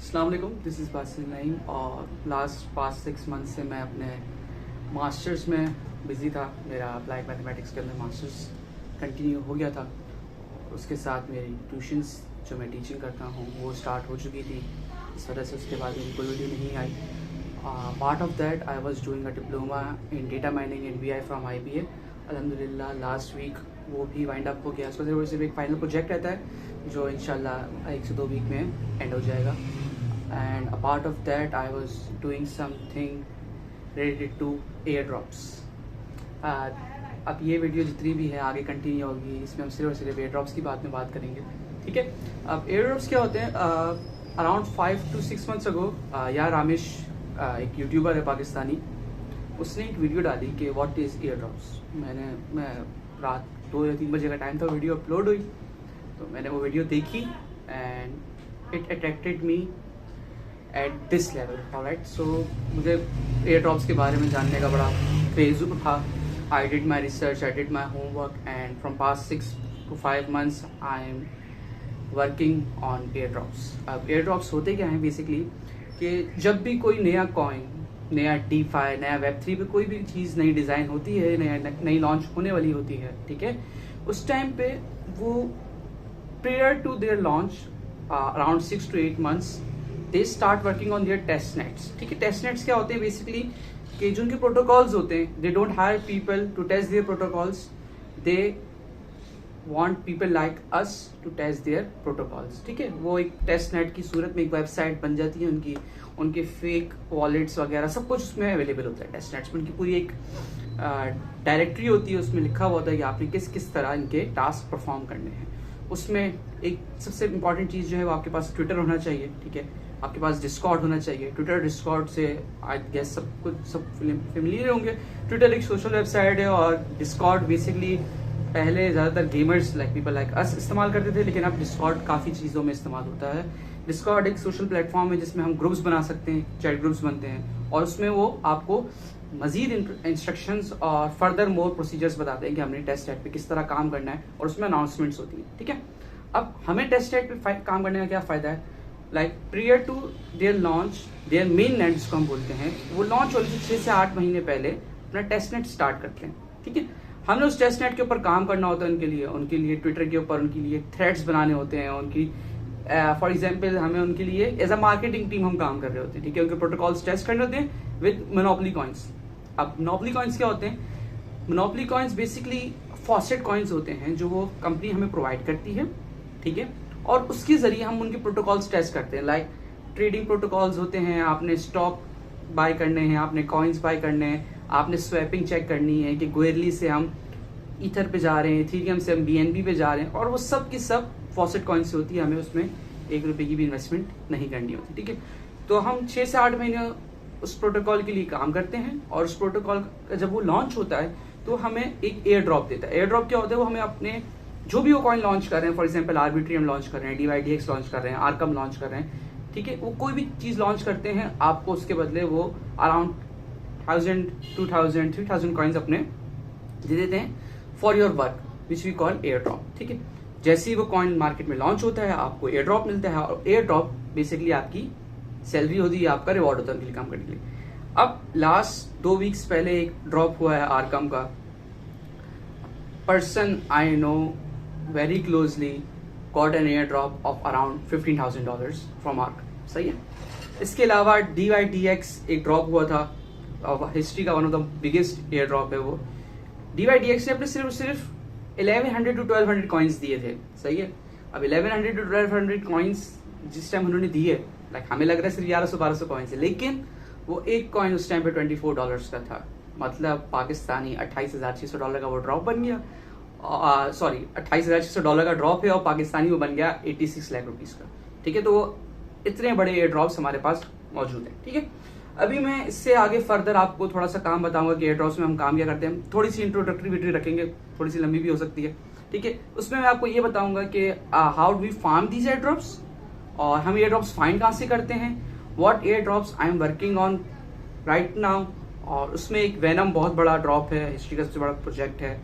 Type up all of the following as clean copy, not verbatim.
अस्सलाम वालेकुम, this is Basil Naeem. और लास्ट 5-6 मंथ से मैं अपने मास्टर्स में बिज़ी था। मेरा अप्लाइड मैथमेटिक्स के अंदर मास्टर्स कंटिन्यू हो गया था। उसके साथ मेरी ट्यूशन्स जो मैं टीचिंग करता हूँ वो स्टार्ट हो चुकी थी। इस वजह से उसके बाद मेरी कोई वीडियो नहीं आई। Part of that I was doing a diploma in data mining and BI from IBA. अल्हम्दुलिल्लाह लास्ट वीक वो भी वाइंड अप हो गया। उसका सिर्फ एक फाइनल प्रोजेक्ट रहता है जो इंशाल्लाह 1 से 2 वीक में एंड हो जाएगा। And a part of that I was doing something related to airdrops. अब ये वीडियो जितनी भी है आगे कंटिन्यू होगी, इसमें हम सिर्फ और सिर्फ एयरड्रॉप्स की बात करेंगे, ठीक है। अब एयरड्रॉप्स क्या होते हैं? अराउंड 5 to 6 months अगो यार रामेश एक यूट्यूबर है पाकिस्तानी, उसने एक वीडियो डाली कि व्हाट इज़ एयरड्रॉप्स। मैं रात 2 या 3 बजे का टाइम था, वीडियो अपलोड हुई तो मैंने वो वीडियो देखी and it attracted me at this level. Alright, so मुझे एयर ड्रॉप्स के बारे में जानने का बड़ा क्रेज था। I did my research, I did my homework and from past 6 to 5 months I am working on air drops. अब air drops होते क्या हैं बेसिकली कि जब भी कोई नया कॉइन, नया DeFi, नया Web3 पे कोई भी चीज़ नई डिज़ाइन होती है, नई लॉन्च होने वाली होती है, ठीक है, उस टाइम पे वो prior to their launch around 6 to 8 months they start working on their test nets. ठीक है, टेस्ट नेट्स क्या होते हैं बेसिकली कि जो उनके प्रोटोकॉल्स होते हैं, they don't hire people to test their protocols, they want people like us to test their protocols. ठीक है, वो एक टेस्ट नेट की सूरत में एक वेबसाइट बन जाती है उनकी, उनके फेक वॉलेट्स वगैरह सब कुछ उसमें अवेलेबल होता है। टेस्ट नेट्स में उनकी पूरी एक डायरेक्टरी होती है, उसमें लिखा हुआ होता है कि आपने किस किस तरह इनके टास्क परफॉर्म करने हैं। उसमें एक सबसे इंपॉर्टेंट चीज़ जो है वो आपके पास ट्विटर होना चाहिए, ठीक है, आपके पास डिस्कॉर्ड होना चाहिए। ट्विटर डिस्कॉर्ड से आई गेस सब फेमिलियर होंगे। ट्विटर एक सोशल वेबसाइट है और डिस्कॉर्ड बेसिकली पहले ज़्यादातर गेमर्स लाइक पीपल लाइक अस इस्तेमाल करते थे, लेकिन अब डिस्कॉर्ड काफ़ी चीज़ों में इस्तेमाल होता है। डिस्कॉर्ड एक सोशल प्लेटफॉर्म है जिसमें हम ग्रुप्स बना सकते हैं, चैट ग्रुप्स बनते हैं और उसमें वो आपको मजीद इंस्ट्रक्शंस और फर्दर मोर प्रोसीजर्स बताते हैं कि हमने टेस्ट नेट पे किस तरह काम करना है और उसमें अनाउंसमेंट्स होती हैं। ठीक है, अब हमें टेस्ट नेट पे काम करने का क्या फ़ायदा है? Like prior to their launch, their main net जिसको हम बोलते हैं, वो लॉन्च होने से 6 से 8 महीने पहले अपना टेस्ट नेट स्टार्ट करते हैं। ठीक है, हमने उस टेस्ट नेट के ऊपर काम करना होता है उनके लिए ट्विटर के ऊपर उनके लिए थ्रेड्स बनाने होते हैं, उनकी फॉर एग्जाम्पल हमें उनके लिए एज अ मार्केटिंग टीम हम काम कर रहे होते हैं। ठीक है, उनके प्रोटोकॉल्स टेस्ट करने होते हैं विद मोनोपोली कॉइन्स। अब मोनोपोली कॉइन्स क्या होते हैं? Monopoly coins basically faucet coins होते हैं जो वो कंपनी हमें प्रोवाइड करती है, ठीक है, और उसके जरिए हम उनके प्रोटोकॉल्स टेस्ट करते हैं। लाइक ट्रेडिंग प्रोटोकॉल्स होते हैं, आपने स्टॉक बाय करने हैं, आपने कॉइन्स बाय करने हैं, आपने स्वैपिंग चेक करनी है कि गोयरली से हम ईथर पे जा रहे हैं, इथेरियम से हम BNB पे जा रहे हैं, और वो सब की सब फॉसेट कॉइन्स से होती है, हमें उसमें 1 रुपये की भी इन्वेस्टमेंट नहीं करनी होती। ठीक है, तो हम 6 से 8 महीने उस प्रोटोकॉल के लिए काम करते हैं और उस प्रोटोकॉल जब वो लॉन्च होता है तो हमें एक एयर ड्रॉप देता है। एयर ड्रॉप क्या होता है? वो हमें अपने जो भी वो कॉइन लॉन्च कर रहे हैं, फॉर एग्जांपल आर्बिट्रियम लॉन्च कर रहे हैं, DYDX लॉन्च कर रहे हैं, आर्कम लॉन्च कर रहे हैं, ठीक है, वो कोई भी चीज़ लॉन्च करते हैं, आपको उसके बदले वो अराउंड 1000, 2000, 3000 कॉइन्स अपने दे देते हैं for your work which we call airdrop. ठीक है, जैसे ही वो कॉइन मार्केट में लॉन्च होता है आपको एयर ड्रॉप मिलता है और एयर ड्रॉप बेसिकली आपकी सैलरी होती है, आपका रिवॉर्ड होता है उनके लिए काम करने के लिए। अब लास्ट 2 वीक्स पहले एक ड्रॉप हुआ है आर्कम का। Person I know very closely got an air drop of around $15,000 from arc. सही है, इसके अलावा DYDX एक ड्रॉप हुआ था, हिस्ट्री का one of the biggest air drop है वो। DYDX ने अपने सिर्फ 1100 to 1200 कॉइन्स दिए थे। सही है, अब 1100 to 1200 कॉइन्स जिस टाइम उन्होंने दिए, लाइक हमें लग रहा है सिर्फ 1100-1200 कॉइन्स है, लेकिन वो एक कॉइन उस टाइम पे $24 का था, मतलब पाकिस्तानी $28,600 का वो ड्रॉप बन गया। सॉरी, $28,600 का ड्रॉप है और पाकिस्तानी वो बन गया 86 लाख रुपीस का। ठीक है, तो इतने बड़े एयर ड्रॉप्स हमारे पास मौजूद हैं। ठीक है, अभी मैं इससे आगे फर्दर आपको थोड़ा सा काम बताऊंगा कि एयर ड्रॉप्स में हम काम क्या करते हैं। थोड़ी सी इंट्रोडक्टरी वीडियो रखेंगे, थोड़ी सी लंबी भी हो सकती है। ठीक है, उसमें मैं आपको ये बताऊंगा कि how do we farm these airdrops और हम एयर ड्रॉप्स फाइंड कहाँ से करते हैं, what airdrops I am working on right now. और उसमें एक वेनम बहुत बड़ा ड्रॉप है, हिस्ट्री का सबसे बड़ा प्रोजेक्ट है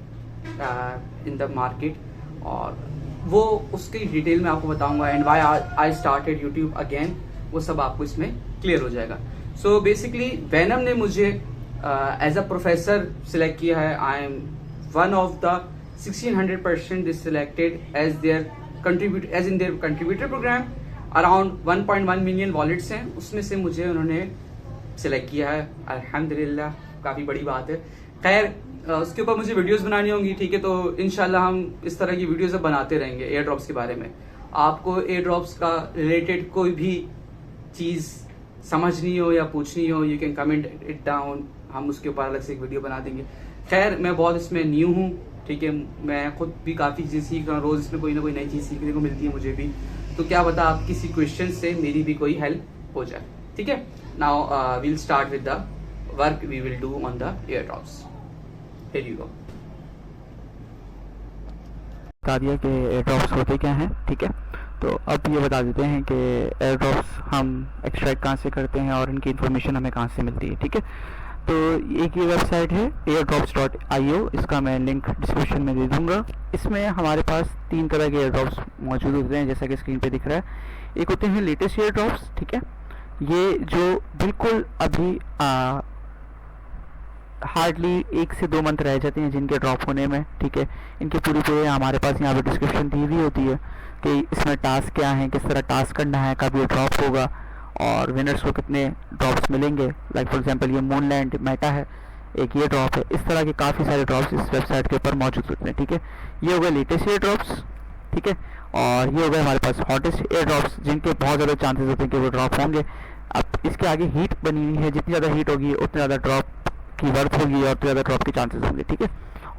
इन द मार्केट, और वो उसकी डिटेल में आपको बताऊंगा। And why I started YouTube again, वो सब आपको इसमें क्लियर हो जाएगा। सो बेसिकली वेनम ने मुझे एज अ प्रोफेसर सिलेक्ट किया है। I am one of the 1600% this selected as their contributor program. Around 1.1 million wallets हैं, उसमें से मुझे उन्होंने सिलेक्ट किया है। अल्हम्दुलिल्लाह, काफ़ी बड़ी बात है। खैर उसके ऊपर मुझे वीडियोस बनानी होंगी, ठीक है, तो इंशाल्लाह हम इस तरह की वीडियोस अब बनाते रहेंगे एयर ड्रॉप्स के बारे में। आपको एयर ड्रॉप्स का रिलेटेड कोई भी चीज़ समझनी हो या पूछनी हो, you can comment it down, हम उसके ऊपर अलग से एक वीडियो बना देंगे। खैर मैं बहुत इसमें न्यू हूँ, ठीक है, मैं खुद भी काफ़ी चीज़ सीख रहा हूँ, रोज़ इसमें कोई ना कोई नई चीज़ सीखने को मिलती है मुझे भी। तो क्या पता आप किसी क्वेश्चन से मेरी भी कोई हेल्प हो जाए, ठीक है। Now we'll start with the work we will do on the airdrops. Here you go. बता दिया कि एयर ड्रॉप्स होते क्या हैं, ठीक है। तो अब ये बता देते हैं कि एयर ड्रॉप्स हम एक्सट्रैक्ट कहाँ से करते हैं और इनकी इन्फॉर्मेशन हमें कहाँ से मिलती है, ठीक है। तो एक ये वेबसाइट है airdrops.io, इसका मैं लिंक डिस्क्रिप्शन में दे दूंगा। इसमें हमारे पास 3 तरह के एयर ड्रॉप्स मौजूद होते हैं, जैसा कि स्क्रीन पे दिख रहा है। एक होते हैं लेटेस्ट एयर ड्रॉप्स, ठीक है, ये जो बिल्कुल अभी हार्डली 1 से 2 मंथ रह जाते हैं जिनके ड्रॉप होने में, ठीक है। इनके पूरे हमारे पास यहाँ पे डिस्क्रिप्शन दी हुई होती है कि इसमें टास्क क्या है, किस तरह टास्क करना है, कब ये ड्रॉप होगा और विनर्स को कितने ड्रॉप्स मिलेंगे। लाइक फॉर एग्जांपल ये मूनलैंड मेटा है, एक ये ड्रॉप है। इस तरह के काफ़ी सारे ड्रॉप्स इस वेबसाइट के ऊपर मौजूद होते हैं, ठीक है। ये हो गए लेटेस्ट एयर ड्रॉप्स, ठीक है। और ये हो गए हमारे पास हॉटेस्ट एयर ड्रॉप्स, जिनके बहुत ज़्यादा चांसेस होते हैं कि वो ड्रॉप होंगे। अब इसके आगे हीट बनी हुई है, जितनी ज़्यादा हीट होगी उतनी ज़्यादा ड्रॉप की वर्थ होगी और ज़्यादा ड्रॉप के चांसेस होंगे, ठीक है।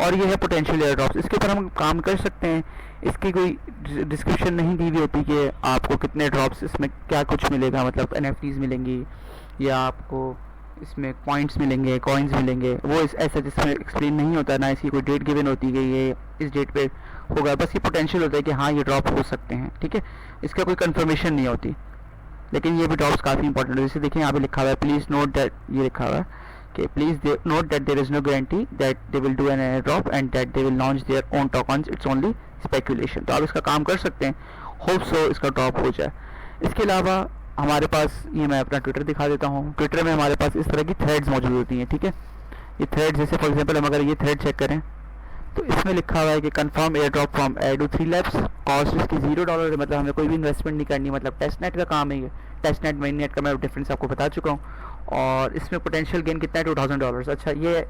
और ये है पोटेंशियल एयर ड्रॉप्स, इसके ऊपर हम काम कर सकते हैं। इसकी कोई डिस्क्रिप्शन नहीं दी हुई होती कि आपको कितने ड्रॉप्स इसमें क्या कुछ मिलेगा, मतलब NFTs मिलेंगी या आपको इसमें पॉइंट्स मिलेंगे, कॉइन्स मिलेंगे, वो ऐसा जिसमें एक्सप्लेन नहीं होता, ना इसकी कोई डेट गिवन होती कि ये इस डेट पे होगा। बस ये पोटेंशियल होता है कि हाँ ये ड्रॉप हो सकते हैं, ठीक है। इसका कोई कंफर्मेशन नहीं होती, लेकिन ये भी ड्रॉप्स काफ़ी इंपॉर्टेंट है। जैसे देखिए यहाँ पे लिखा हुआ है प्लीज़ नोट दैट, ये लिखा हुआ है कि please note that there is no guarantee that they will do an airdrop and that they will launch their own tokens, it's only speculation. तो आप इसका काम कर सकते हैं, होप सो इसका ड्रॉप हो जाए। इसके अलावा हमारे पास, ये मैं अपना ट्विटर दिखा देता हूँ। ट्विटर में हमारे पास इस तरह की थ्रेड्स मौजूद होती हैं, ठीक है। ये थ्रेड्स, जैसे फॉर एग्जाम्पल हम अगर ये थ्रेड चेक करें तो इसमें लिखा हुआ है कि confirm air drop from edu 3 labs, cost इसकी $0 है, मतलब हमें कोई भी इन्वेस्टमेंट नहीं करनी, मतलब टेस्ट नेट का काम है ये। टेस्ट नेट मेन नेट का मैं डिफरेंस आपको बता चुका हूँ। और इसमें पोटेंशियल गेन कितना है, $2000। अच्छा, ये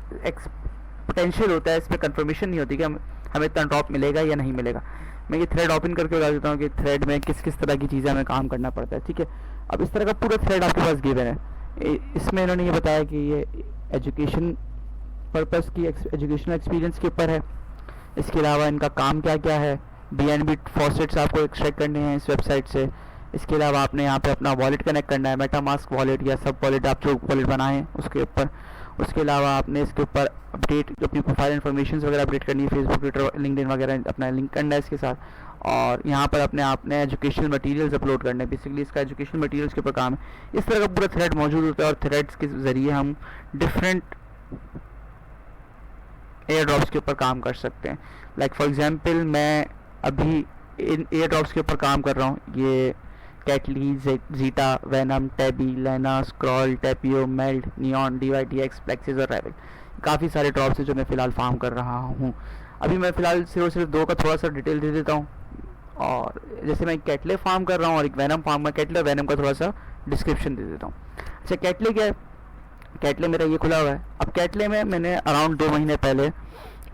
पोटेंशियल होता है, इसमें कंफर्मेशन नहीं होती कि हमें इतना ड्रॉप मिलेगा या नहीं मिलेगा। मैं ये थ्रेड ओपन करके बता देता हूँ कि थ्रेड में किस किस तरह की चीज़ें हमें काम करना पड़ता है, ठीक है। अब इस तरह का पूरा थ्रेड आपके पास गिवन है। इसमें इन्होंने ये बताया कि ये एजुकेशन पर्पस की, एजुकेशनल एक्सपीरियंस के ऊपर है। इसके अलावा इनका काम क्या क्या है, BNB फॉसेट्स आपको एक्सट्रैक्ट करने हैं इस वेबसाइट से। इसके अलावा आपने यहाँ पे अपना वॉलेट कनेक्ट करना है, मेटामास्क वॉलेट या सब वॉलेट, आप जो वॉलेट बनाएं उसके ऊपर। उसके अलावा आपने इसके ऊपर अपडेट, अपनी प्रोफाइल इन्फॉर्मेशन वगैरह अपडेट करनी है, फेसबुक, ट्विटर, लिंक्डइन वगैरह अपना लिंक करना है इसके साथ। और यहाँ पर अपने आपने एजुकेशनल मटेरियल्स अपलोड करने हैं, बेसिकली इसका एजुकेशनल मटेरियल्स के ऊपर काम है। इस तरह का पूरा थ्रेड मौजूद होता है और थ्रेड्स के ज़रिए हम डिफरेंट एयर ड्रॉप्स के ऊपर काम कर सकते हैं। लाइक फॉर एग्जांपल मैं अभी इन एयर ड्रॉप्स के ऊपर काम कर रहा हूँ। ये कैटली, जीटा, वेनम, टैबी, लेना, स्क्रॉल, टैपियो, मेल्ट, नियॉन, DYDX, प्लेक्सिस और रेवल, काफ़ी सारे ड्रॉप्स हैं जो मैं फ़िलहाल फार्म कर रहा हूँ। अभी मैं फ़िलहाल सिर्फ 2 का थोड़ा सा डिटेल दे देता हूँ। और जैसे मैं कैटले फार्म कर रहा हूँ और एक वेनम फार्म में, कैटले और वेनम का थोड़ा सा डिस्क्रिप्शन दे देता हूँ। अच्छा, कैटले क्या है, कैटले मेरा ये खुला हुआ है। अब कैटले में मैंने अराउंड 2 महीने पहले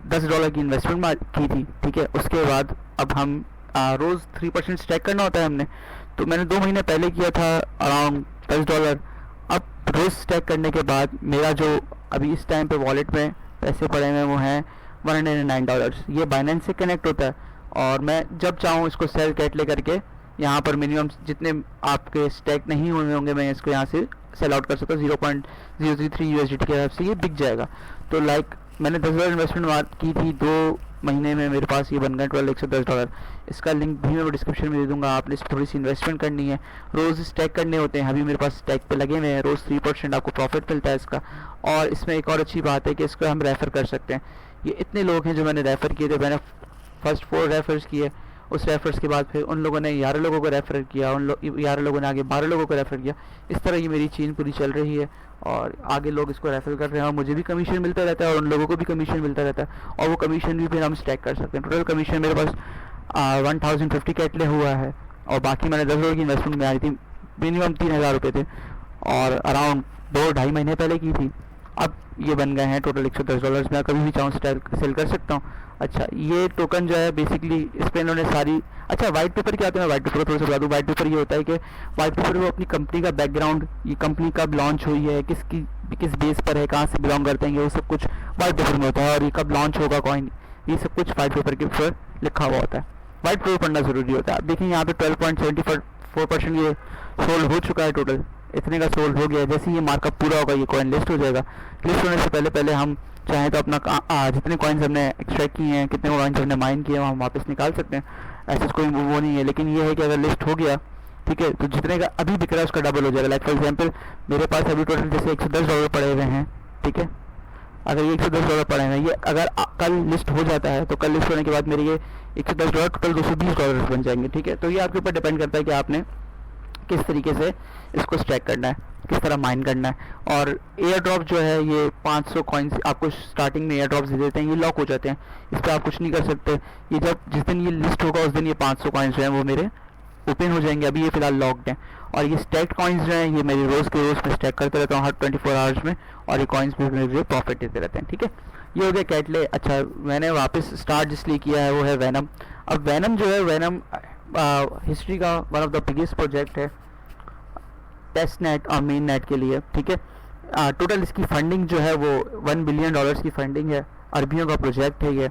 $10 की इन्वेस्टमेंट की थी, ठीक है। उसके बाद अब हम रोज़ 3% स्टैक करना होता है हमने, तो मैंने 2 महीने पहले किया था अराउंड $10। अब रोज़ स्टैक करने के बाद मेरा जो अभी इस टाइम पे वॉलेट में पैसे पड़े हुए वो हैं $109। ये बाइनेंस से कनेक्ट होता है और मैं जब चाहूँ इसको सेल कैटले करके यहाँ पर मिनिमम जितने आपके स्टैक नहीं हुए होंगे मैं इसको यहाँ से सेल आउट कर सकता हूँ। 0.033 USDT के हिसाब से ये बिक जाएगा। तो लाइक मैंने $10 इन्वेस्टमेंट की थी, 2 महीने में मेरे पास ये बन गया $110। इसका लिंक भी मैं डिस्क्रिप्शन में दे दूंगा। आपने थोड़ी सी इन्वेस्टमेंट करनी है, रोज़ स्टैक करने होते हैं। अभी मेरे पास स्टैक पे लगे हुए हैं, रोज़ 3% आपको प्रॉफिट मिलता है इसका। और इसमें एक और अच्छी बात है कि इसको हम रेफ़र कर सकते हैं। ये इतने लोग हैं जो मैंने रेफ़र किए थे, मैंने फर्स्ट 4 रेफर्स किए उस रेफर्स के बाद फिर उन लोगों ने 11 लोगों को रेफ़र किया, 11 लोगों ने आगे 12 लोगों को रेफ़र किया। इस तरह ये मेरी चेन पूरी चल रही है और आगे लोग इसको रेफ़र कर रहे हैं और मुझे भी कमीशन मिलता रहता है और उन लोगों को भी कमीशन मिलता रहता है और वो कमीशन भी फिर हम स्टैक कर सकते हैं। टोटल कमीशन मेरे पास 1050 कैटले हुआ है और बाकी मैंने 10 लोगों की इन्वेस्टमेंट में आई थी, मिनिमम 3000 रुपये थे और अराउंड 2-2.5 महीने पहले की थी। अब ये बन गए हैं टोटल $110। मैं कभी भी चाहूँ सेल कर सकता हूँ। अच्छा, ये टोकन जो है बेसिकली इस पर इन्होंने सारी, अच्छा वाइट पेपर क्या आता है, मैं वाइट पेपर को थोड़ा सा बता दूँ। वाइट पेपर ये होता है कि वाइट पेपर वो अपनी कंपनी का बैकग्राउंड, ये कंपनी कब लॉन्च हुई है, किस बेस पर है, कहाँ से बिलोंग करते हैं, वो सब कुछ वाइट पेपर में होता है और ये कब लॉन्च होगा कॉइन, ये सब कुछ वाइट पेपर के ऊपर लिखा हुआ होता है। वाइट पेपर पढ़ना ज़रूरी होता है। आप देखिए यहाँ पे 12.74% ये सोल्ड हो चुका है, टोटल इतने का सोल्ड हो गया है। जैसे ये मार्कअप पूरा होगा ये कॉइन लिस्ट हो जाएगा। लिस्ट होने से पहले हम चाहें तो अपना जितने कॉइन्स हमने एक्सट्रैक्ट किए हैं, कितने कॉइन्स हमने माइन किए हैं, हम वापस निकाल सकते हैं। ऐसा कोई वो नहीं है, लेकिन ये है कि अगर लिस्ट हो गया, ठीक है, तो जितने का अभी बिक रहा है उसका डबल हो जाएगा। लाइक फॉर एग्जाम्पल मेरे पास अभी टोटल जैसे $110 पड़े हुए हैं, ठीक है। अगर ये $110 पड़े हुए हैं, ये अगर कल लिस्ट हो जाता है तो कल लिस्ट होने के बाद मेरे ये $110 टोटल $220 बन जाएंगे, ठीक है। तो ये आपके ऊपर डिपेंड करता है कि आपने किस तरीके से इसको स्टैक करना है, किस तरह माइन करना है। और एयर ड्रॉप जो है ये 500 कॉइन्स आपको स्टार्टिंग में एयर ड्रॉप्स दे देते हैं, ये लॉक हो जाते हैं, इस पर आप कुछ नहीं कर सकते। ये जिस दिन ये लिस्ट होगा उस दिन ये 500 कॉइन्स जो हैं वो मेरे ओपन हो जाएंगे। अभी ये फिलहाल लॉक्ड हैं और ये स्टैक्ड कॉइन्स जो हैं ये मेरे रोज़ के रोज़ में स्टैक करते रहता हूँ हर 24 आवर्स में और ये कॉइन्स भी मुझे प्रॉफिट देते रहते हैं, ठीक है। ये हो गया कैटले। अच्छा, मैंने वापस स्टार्ट जिसलिए किया है वो है वैनम। अब वैनम जो है, वैनम हिस्ट्री का one of the biggest project है टेस्ट नेट और मेन नेट के लिए, ठीक है। टोटल इसकी फंडिंग जो है वो $1 बिलियन की फंडिंग है। अरबियों का प्रोजेक्ट है ये,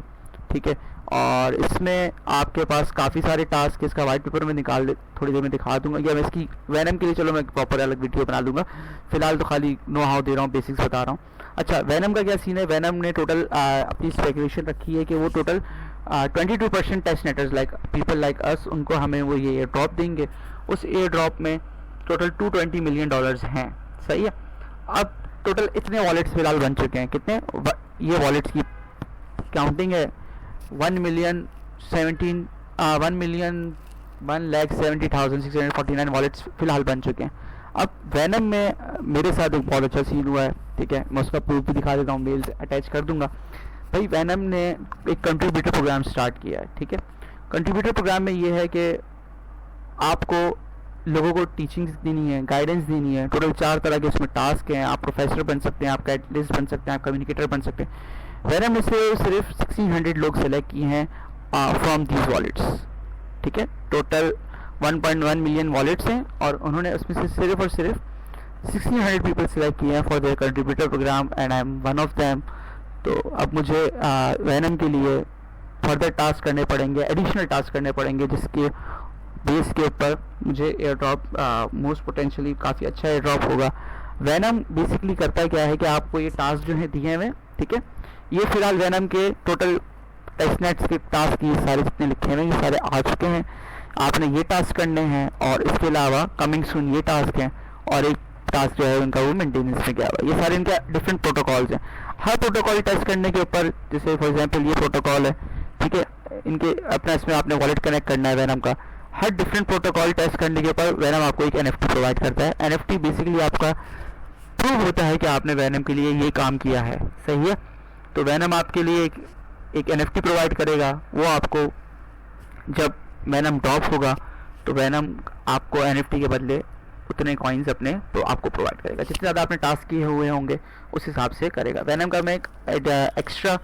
ठीक है। और इसमें आपके पास काफ़ी सारे टास्क, इसका वाइट पेपर में थोड़ी देर में दिखा दूंगा, या मैं इसकी वैनम के लिए चलो मैं प्रॉपर अलग वीडियो बना लूँगा। फिलहाल तो खाली नो हाउ दे रहा हूँ, बेसिक्स बता रहा हूँ। अच्छा, वैनम का क्या सीन है, वैनम ने टोटल अपनी स्पेकुलेशन रखी है कि वो total 22% test netters like people like us, उनको हमें वो ये एयर ड्रॉप देंगे। उस एयर ड्रॉप में टोटल $220 मिलियन हैं, सही है। अब टोटल इतने वॉलेट्स फिलहाल बन चुके हैं, कितने, ये वॉलेट्स की काउंटिंग है 1,70,649 वॉलेट्स फिलहाल बन चुके हैं। अब वैनम में मेरे साथ एक बहुत अच्छा सीन हुआ है, ठीक है, मैं उसका प्रूफ भी दिखा देता हूँ, मेल अटैच कर दूंगा। भाई वैनम ने एक कंट्रीब्यूटर प्रोग्राम स्टार्ट किया है, ठीक है। कंट्रीब्यूटर प्रोग्राम में ये है कि आपको लोगों को टीचिंग्स देनी है, गाइडेंस देनी है। टोटल 4 तरह के इसमें टास्क हैं। आप प्रोफेसर बन सकते हैं, आप कैटलिस्ट बन सकते हैं, आप कम्युनिकेटर बन सकते हैं। वैनम में से सिर्फ 1600 लोग सेलेक्ट किए हैं फ्रॉम दीज वॉलेट्स, ठीक है। टोटल 1.1 मिलियन वॉलेट्स हैं और उन्होंने उसमें से सिर्फ और सिर्फ 1600 पीपल सेलेक्ट किए हैं for their contributor program and I am one of them. तो अब मुझे वैनम के लिए फर्दर टास्क करने पड़ेंगे, एडिशनल टास्क करने पड़ेंगे, जिसके बेस के ऊपर मुझे एयर ड्रॉप मोस्ट पोटेंशियली काफ़ी अच्छा एयर ड्रॉप होगा। वैनम बेसिकली करता है क्या है कि आपको ये टास्क जो है दिए हुए, ठीक है, ये फिलहाल वैनम के टोटल टेस्टनेट्स के टास्क ये सारे जितने लिखे हुए हैं ये सारे आ चुके हैं। आपने ये टास्क करने हैं और इसके अलावा कमिंग सून ये टास्क हैं और एक टास्क जो है उनका वो मेंटेनेंस में गया हुआ है। ये सारे इनके डिफरेंट प्रोटोकॉल्स हैं। हर प्रोटोकॉल टेस्ट करने के ऊपर, जैसे फॉर एग्जांपल ये प्रोटोकॉल है, ठीक है, इनके अपना इसमें आपने वॉलेट कनेक्ट करना है वैनम का। हर डिफरेंट प्रोटोकॉल टेस्ट करने के ऊपर वैनम आपको एक NFT प्रोवाइड करता है। NFT बेसिकली आपका प्रूव होता है कि आपने वैनम के लिए ये काम किया है, सही है। तो वैनम आपके लिए एक NFT प्रोवाइड करेगा। वो आपको जब वैनम ड्रॉप होगा तो वैनम आपको NFT के बदले उतने कॉइन्स अपने तो आपको प्रोवाइड करेगा। जितने ज़्यादा आपने टास्क किए हुए होंगे उस हिसाब से करेगा। वैनम का मैं एक एक्स्ट्रा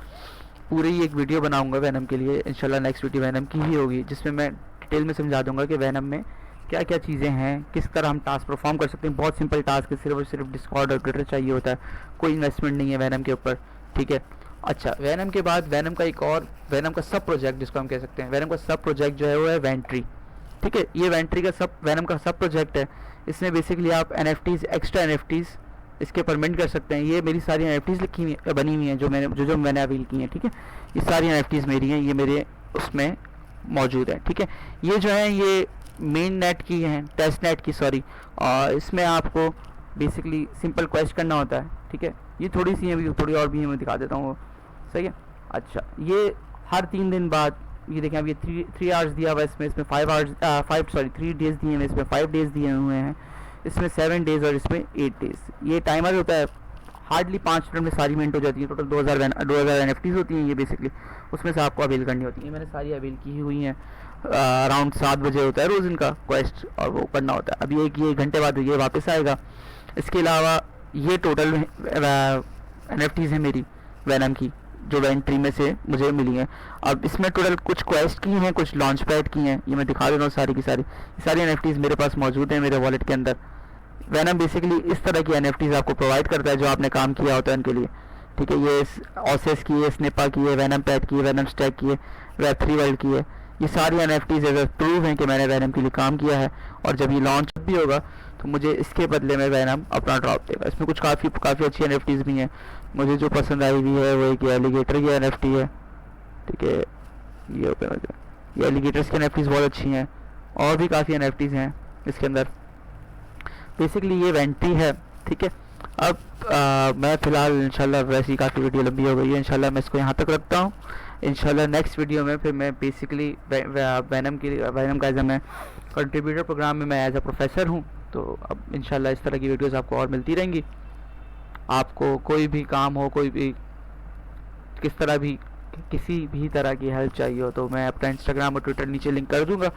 पूरी एक वीडियो बनाऊंगा वैनम के लिए, इंशाल्लाह नेक्स्ट वीडियो वैनम की ही होगी, जिसमें मैं डिटेल में समझा दूंगा कि वैनम में क्या क्या चीज़ें हैं, किस तरह हम टास्क परफॉर्म कर सकते हैं। बहुत सिंपल टास्क है, सिर्फ और सिर्फ डिस्कॉर्ड और ट्विटर चाहिए होता है, कोई इन्वेस्टमेंट नहीं है वैनम के ऊपर, ठीक है। अच्छा, वैनम के बाद वैनम का एक और वैनम का सब प्रोजेक्ट जिसको हम कह सकते हैं, वैनम का सब प्रोजेक्ट जो है वो है वेंट्री, ठीक है। ये वेंट्री का सब वैनम का सब प्रोजेक्ट है। इसमें बेसिकली आप NFTs, एक्स्ट्रा NFTs इसके पर मिंट कर सकते हैं। ये मेरी सारी NFTs लिखी हुई बनी हुई हैं जो मैंने अवील की हैं, ठीक है। ये सारी NFTs मेरी हैं, ये मेरे उसमें मौजूद है, ठीक है। ये जो है ये मेन नेट की हैं, टेस्ट नेट की, सॉरी। और इसमें आपको बेसिकली सिंपल क्वेस्ट करना होता है, ठीक है। ये थोड़ी सी है, थोड़ी और भी है, मैं दिखा देता हूँ, सही है। अच्छा, ये हर 3 दिन बाद ये देखें अब ये 3 आवर्स दिया हुआ है इसमें 3 डेज़ दिए हैं, इसमें 5 डेज़ दिए हुए हैं, इसमें 7 डेज़ और इसमें 8 डेज़। ये टाइमर होता है, हार्डली 5 मिनट में सारी मिनट हो जाती है। टोटल 2000 NFTs होती हैं ये बेसिकली, उसमें से आपको अवेल करनी होती है। मैंने सारी अवेल की हुई हैं। अराउंड 7 बजे होता है रोज़ इनका क्वेस्ट और वो करना होता है। अभी एक घंटे बाद ये वापस आएगा। इसके अलावा ये टोटल NFTs हैं मेरी वैनम की, जो वेंट्री में से मुझे मिली हैं। अब इसमें टोटल कुछ क्वेस्ट की हैं, कुछ लॉन्च पैड की हैं, ये मैं दिखा देता हूँ। सारी की सारी NFTs मेरे पास मौजूद हैं मेरे वॉलेट के अंदर। वैनम बेसिकली इस तरह की NFTs आपको प्रोवाइड करता है जो आपने काम किया होता है उनके लिए, ठीक है। ये ऑसेस की है, स्निपा की है, वैनम पैड की है, वैनम स्टैक की है, Web3 वर्ल्ड की है। ये सारी NFTs एज प्रूव हैं कि मैंने वैनम के लिए काम किया है, और जब ये लॉन्च भी होगा तो मुझे इसके बदले में वैनम अपना ड्रॉप देगा। इसमें कुछ काफ़ी अच्छी NFTs भी हैं। मुझे जो पसंद आई हुई है वो एक एलिगेटर की NFT है, ठीक है। ये ओपन हो जाए, ये एलिगेटर्स की NFTs बहुत अच्छी हैं, और भी काफ़ी NFTs हैं इसके अंदर। बेसिकली ये वेंट्री है, ठीक है। अब मैं फ़िलहाल इंशाल्लाह, वैसी काफ़ी वीडियो लंबी हो गई है, इंशाल्लाह मैं इसको यहाँ तक रखता हूँ। इंशाल्लाह नेक्स्ट वीडियो में फिर मैं बेसिकली वैनम का मैं कंट्रीब्यूटर प्रोग्राम में मैं एज अ प्रोफेसर हूँ, तो अब इंशाल्लाह इस तरह की वीडियोस आपको और मिलती रहेंगी। आपको कोई भी काम हो, कोई भी किसी भी तरह की हेल्प चाहिए हो, तो मैं अपना इंस्टाग्राम और ट्विटर नीचे लिंक कर दूंगा।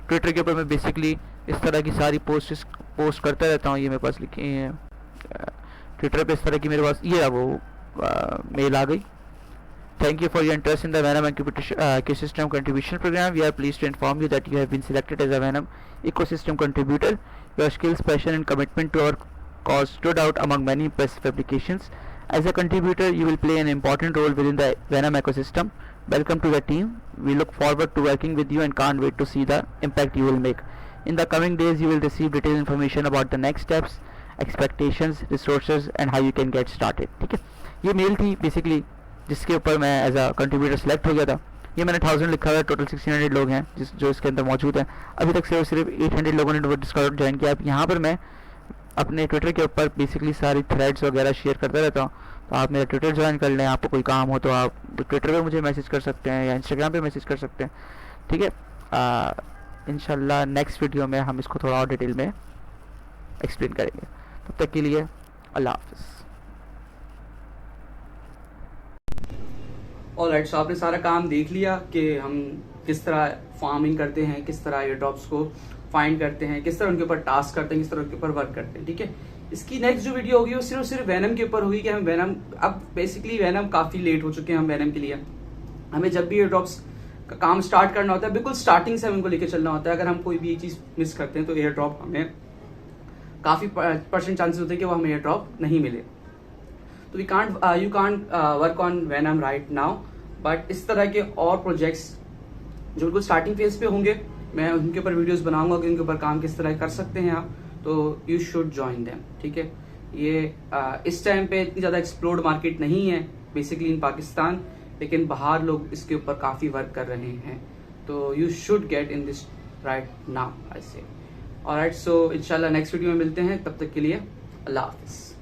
ट्विटर के ऊपर मैं बेसिकली इस तरह की सारी पोस्ट करता रहता हूँ। ये मेरे पास लिखी हैं ट्विटर पे, इस तरह की मेरे पास ये वो मेल आ गई। Thank you for your interest in the Venom ecosystem contribution program. We are pleased to inform you that you have been selected as a Venom ecosystem contributor. Your skills, passion, and commitment to our cause stood out among many impressive applications. As a contributor, you will play an important role within the Venom ecosystem. Welcome to the team. We look forward to working with you and can't wait to see the impact you will make. In the coming days, you will receive detailed information about the next steps, expectations, resources, and how you can get started. ठीक है, ये mail थी basically जिसके ऊपर मैं as a contributor select हो गया था। ये मैंने 1000 लिखा हुआ है, टोटल 1600 लोग हैं जो इसके अंदर मौजूद हैं। अभी तक सिर्फ 800 लोगों ने डिस्कॉर्ड ज्वाइन किया। अब यहाँ पर मैं अपने ट्विटर के ऊपर बेसिकली सारी थ्रेड्स वगैरह शेयर करता रहता हूँ, तो आप मेरा ट्विटर ज्वाइन कर लें। आपको कोई काम हो तो आप ट्विटर पर मुझे मैसेज कर सकते हैं या इंस्टाग्राम पर मैसेज कर सकते हैं, ठीक है। इंशाल्लाह नेक्स्ट वीडियो में हम इसको थोड़ा और डिटेल में एक्सप्लेन करेंगे। तब तक के लिए अल्लाह हाफ़िज़। ऑलराइट, सो आपने सारा काम देख लिया कि हम किस तरह फार्मिंग करते हैं, किस तरह एयर ड्रॉप्स को फाइंड करते हैं, किस तरह उनके ऊपर टास्क करते हैं, किस तरह उनके ऊपर वर्क करते हैं, ठीक है। इसकी नेक्स्ट जो वीडियो होगी वो सिर्फ वैनम के ऊपर होगी कि हम वैनम, अब बेसिकली वैनम काफ़ी लेट हो चुके हैं हम वैनम के लिए। हमें जब भी एयर ड्रॉप्स का काम स्टार्ट करना होता है, बिल्कुल स्टार्टिंग से हमको लेकर चलना होता है। अगर हम कोई भी चीज़ मिस करते हैं तो एयर ड्रॉप हमें काफ़ी % चांसेस होते हैं कि वो हमें एयर ड्रॉप नहीं मिले। तो you can't work on Venom right now, but इस तरह के और प्रोजेक्ट्स जो बिल्कुल स्टार्टिंग फेज पे होंगे, मैं उनके ऊपर वीडियोस बनाऊंगा कि उनके ऊपर काम किस तरह कर सकते हैं आप, तो यू शुड ज्वाइन देम, ठीक है। ये इस टाइम पे इतनी ज़्यादा एक्सप्लोर्ड मार्केट नहीं है बेसिकली इन पाकिस्तान, लेकिन बाहर लोग इसके ऊपर काफ़ी वर्क कर रहे हैं, तो you should get in this right now I से। ऑलराइट, सो इंशाल्लाह नेक्स्ट वीडियो में मिलते हैं, तब तक के लिए अल्लाह हाफिज़।